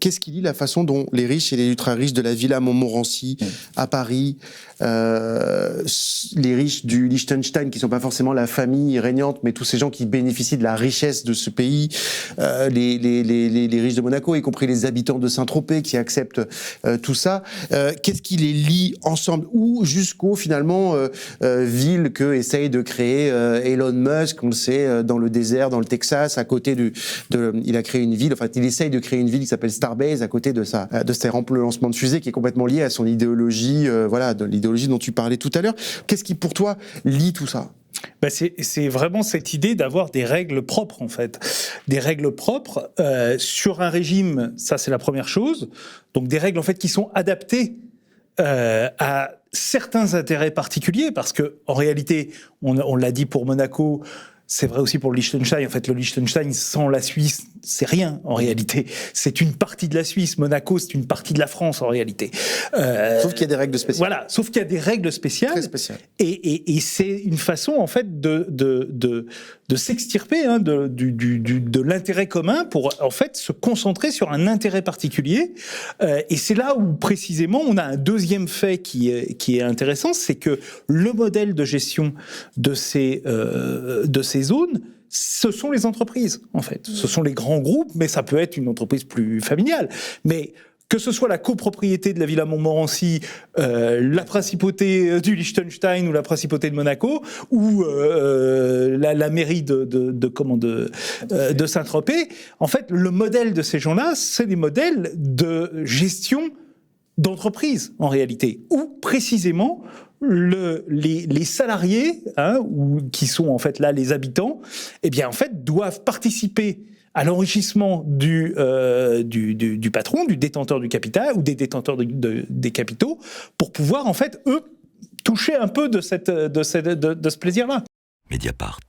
Qu'est-ce qui lie la façon dont les riches et les ultra-riches de la Villa Montmorency à Paris, les riches du Liechtenstein, qui ne sont pas forcément la famille régnante, mais tous ces gens qui bénéficient de la richesse de ce pays, les riches de Monaco, y compris les habitants de Saint-Tropez qui acceptent tout ça, qu'est-ce qui les lie ensemble, ou jusqu'aux finalement villes que essaye de créer Elon Musk, on le sait, dans le désert, dans le Texas, à côté il a créé une ville, enfin il essaye de créer une ville qui s'appelle Starbase à côté de ses lancements de fusée, qui est complètement lié à son idéologie, de l'idéologie dont tu parlais tout à l'heure. Qu'est-ce qui pour toi lie tout ça ? C'est vraiment cette idée d'avoir des règles propres, en fait. Des règles propres sur un régime, ça c'est la première chose. Donc des règles en fait qui sont adaptées à certains intérêts particuliers, parce que en réalité, on l'a dit pour Monaco, c'est vrai aussi pour le Liechtenstein. En fait, le Liechtenstein sans la Suisse, c'est rien en réalité. C'est une partie de la Suisse. Monaco, c'est une partie de la France en réalité. Sauf qu'il y a des règles spéciales. Voilà, sauf qu'il y a des règles spéciales. Très spéciales. Et c'est une façon en fait de s'extirper de l'intérêt commun pour en fait se concentrer sur un intérêt particulier. Et c'est là où précisément on a un deuxième fait qui est intéressant, c'est que le modèle de gestion de ces zones, ce sont les entreprises, en fait. Ce sont les grands groupes, mais ça peut être une entreprise plus familiale. Mais que ce soit la copropriété de la Villa Montmorency, la principauté du Liechtenstein ou la principauté de Monaco, ou la mairie de Saint-Tropez, en fait, le modèle de ces gens-là, c'est des modèles de gestion d'entreprise, en réalité, où précisément les salariés, ou qui sont en fait là les habitants, eh bien en fait doivent participer à l'enrichissement du patron, du détenteur du capital ou des détenteurs des capitaux, pour pouvoir en fait eux toucher un peu de ce plaisir-là. Mediapart.